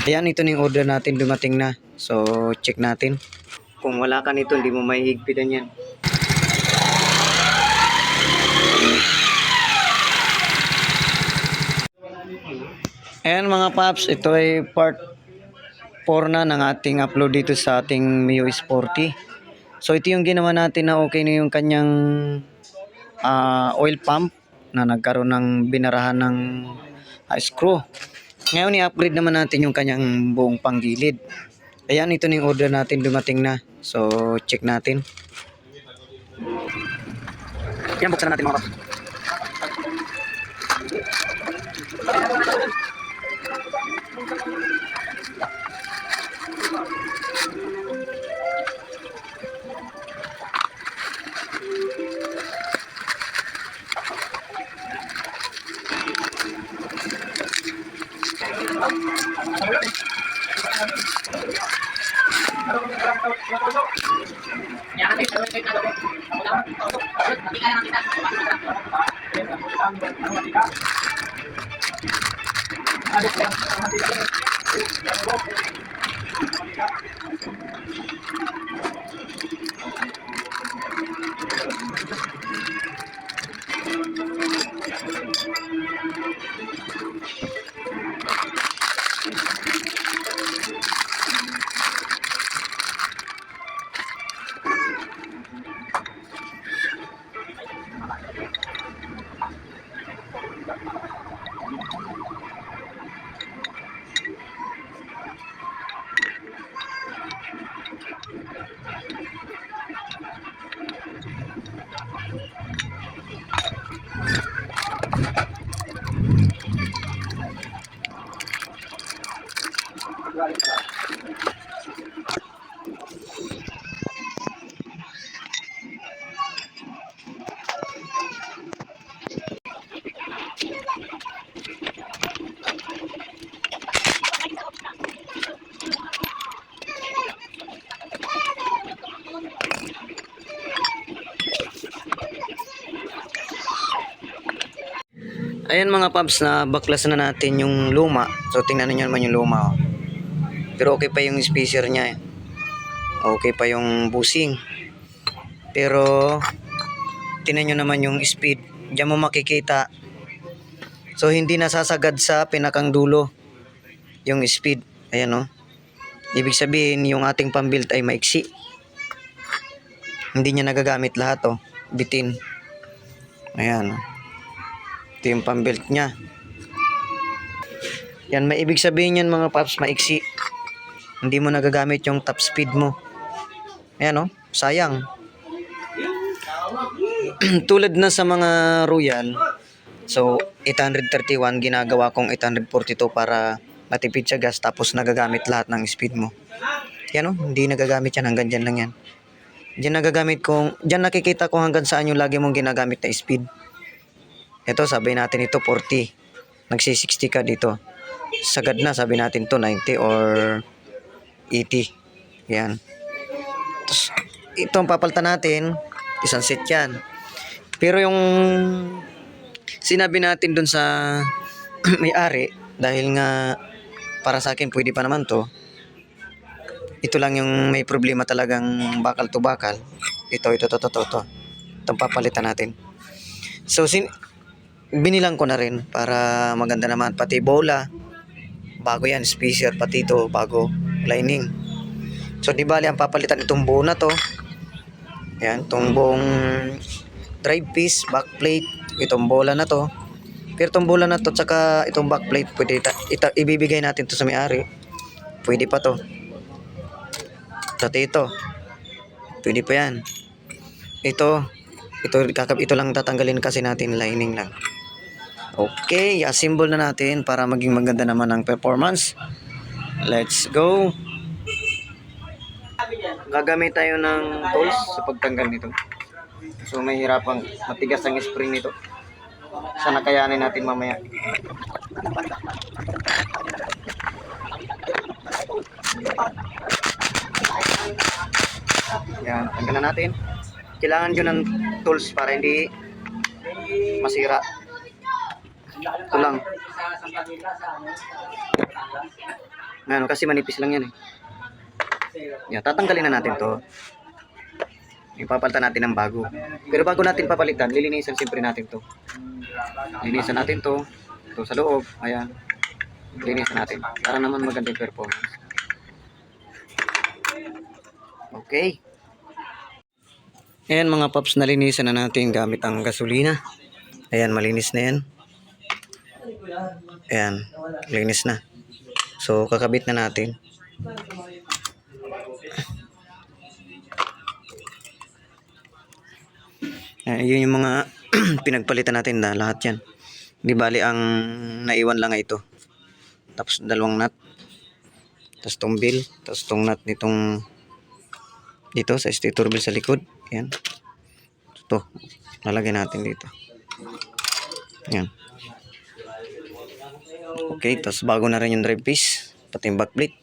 Ayan, ito na yung order natin, dumating na. So, check natin. Kung wala ka nito, hindi mo mahihigpitan yan. Ayan mga paps, ito ay part 4 na ng ating upload dito sa ating Mio S40. So, ito yung ginawa natin na okay na yung kanyang oil pump na nagkaroon ng binarahan ng screw. Ngayon, i-upgrade naman natin yung kanyang buong panggilid. Ayan, ito na yung order natin, dumating na. So, check natin. Yan, buksan na natin mga paps. Ayan mga paps, na baklas na natin yung luma. So tingnan niyo naman yung luma. Pero okay pa yung spacer niya. Okay pa yung busing. Pero tingnan niyo naman yung speed. Diyan mo makikita. So hindi nasasagad sa pinakang dulo yung speed. Ayan o. Ibig sabihin yung ating pambuild ay maiksi. Hindi niya nagagamit lahat o. Bitin. Ayan o. Ito yung pambelt niya. Yan, may ibig sabihin yan mga paps, maiksi. Hindi mo nagagamit yung top speed mo. Ayan o, sayang. Tulad na sa mga Royal, so 831, ginagawa kong 842 para matipid sa gas, tapos nagagamit lahat ng speed mo. Yan o, hindi nagagamit yan, hanggang dyan lang yan. Diyan nagagamit kong, dyan nakikita ko hanggang saan yung lagi mong ginagamit na speed. Ito, sabi natin ito 40. Nagsi-60 ka dito. Sagad na, sabi natin to 90 or 80. Yan. Tapos, ito ang papalitan natin. Isang set yan. Pero yung sinabi natin dun sa may-ari, dahil nga para sa akin pwede pa naman to. Ito lang yung may problema talagang bakal to bakal. Ito. Itong papalitan natin. So, binilang ko na rin para maganda naman, pati bola bago yan, spacer pati ito bago, lining. So di bali ang papalitan itong buo na to. Yan, itong buong drive piece, backplate, itong bola na to. Pero itong bola na to tsaka itong backplate pwede ibibigay natin to sa may-ari. Pwede pa to. Pati ito pwede pa yan. Ito lang tatanggalin kasi natin, lining lang. Okay, assemble na natin para maging maganda naman ang performance. Let's go. Gagamit tayo ng tools sa pagtanggal nito. So may hirapang matigas ang spring nito. Sana kayanin natin mamaya. Yan, tanggalan natin. Kailangan yun ng tools para hindi masira. Ito lang. Ano, kasi manipis lang yan eh. Yan, tatanggalin na natin to. Ipapalitan natin ng bago. Pero bago natin papalitan, lilinisan siyempre natin to. Linisan natin to. Ito sa loob. Ayan. Linisan natin. Para naman maganda yung performance. Okay. Ayan mga paps, nalinisan na natin gamit ang gasolina. Ayan, malinis na yan. Ayan, linis na. So, kakabit na natin. Ayan, yun yung mga pinagpalitan natin na lahat yan. Di bali ang naiwan lang ito. Tapos dalawang nut. Tapos tong bill. Tapos tong nut nitong dito sa stator bill sa likod. Ayan. Ito. Lalagay natin dito. Ayan. Okay. Tapos bago na rin yung drive piece. Pati yung backplate.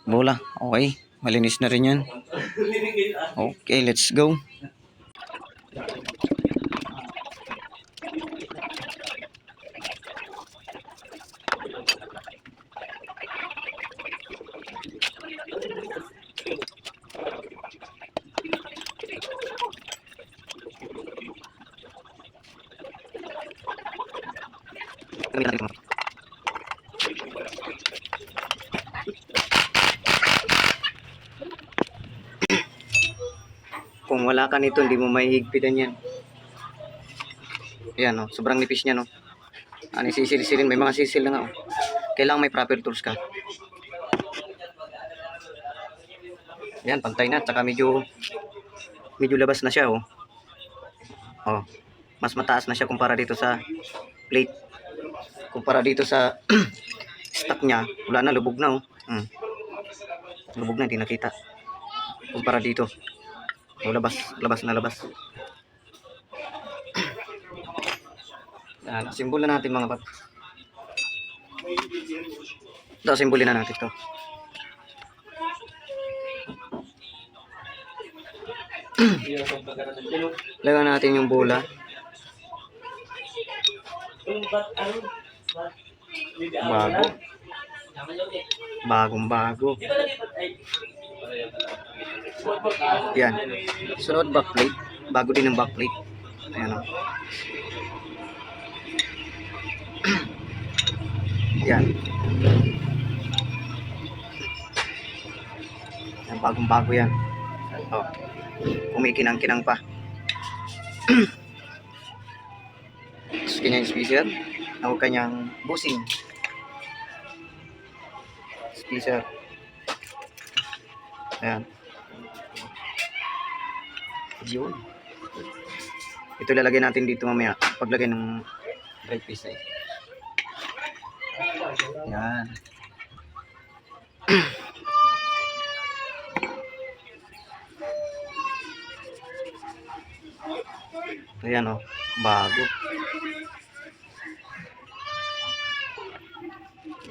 Bola. Okay. Malinis na rin yan. Okay. Let's go. Kung wala ka nito, hindi mo mahihigpitan yan. Ayan o, sobrang nipis niya no. Ano sisil-silin, may mga sisil na nga o. Kailangan may proper tools ka. Ayan, pantay na, tsaka medyo labas na siya o. Oh, mas mataas na siya kumpara dito sa plate. Kumpara dito sa stock niya, wala na, lubog na oh. Lubog na, hindi nakita. Kumpara dito. Oh, labas na labas. Yan, simbol na natin mga pap. Ito, simbolin na natin ito. Lagyan natin yung bola. Bago. Bagong-bago. Yan. Sunod backplate. Bago din ang backplate. Ayan o. Yan. Yan. Bagong-bago yan. O. Kumikinang-kinang pa. Tapos kanyang speaker. O kanyang busing. Speaker. Ayan. Yun. Ito lalagay natin dito mamaya. Paglagay ng drive piece na ito. Ayan. Ayan o. Bago.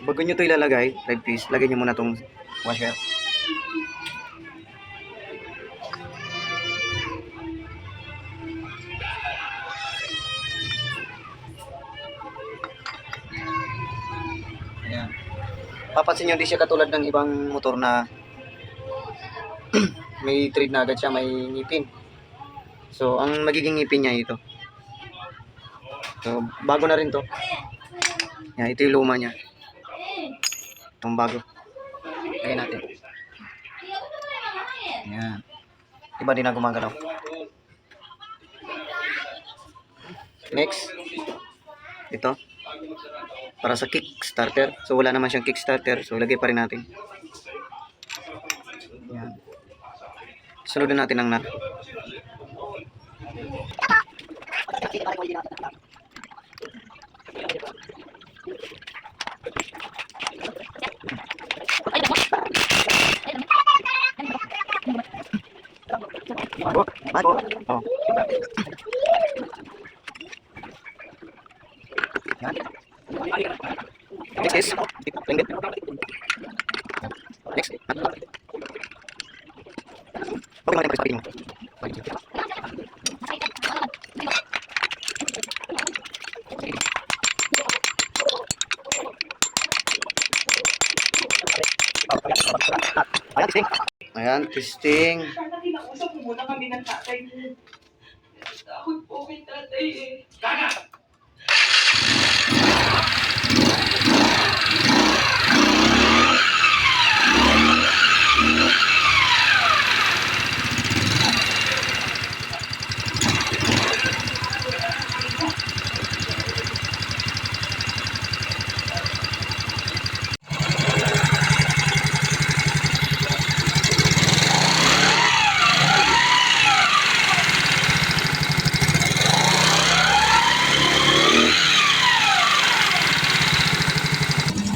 Bago nyo ito ilalagay, drive piece, lagay nyo muna itong washer. Ayan. Papansin nyo, hindi siya katulad ng ibang motor na may thread na agad siya, may ngipin. So, ang magiging ngipin niya ito. So, bago na rin to. Yan, ito yung luma niya. Itong bago. Lagyan natin. Yan. Iba din na gumagalaw. Next. Ito. Para sa kick starter. So, wala naman siyang kick starter. So, lagay pa rin natin. Yan. Sunod na natin ang nut. Bago. Oh. Yan. Next is length. Next. Okay, natin pag-spin mo. Ayan, testing. Sana kinausap mo muna kami ng tatay mo. Takot po kay tatay eh.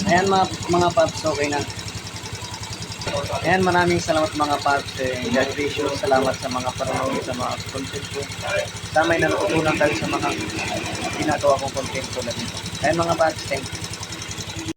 Ayan mga paps, okay na. Ayan, maraming salamat mga paps. God bless you. Salamat sa mga panonood sa mga content ko. Sa may natutunan dahil sa mga ginagawa kong content ko lang ito. Ayan mga paps, thank you.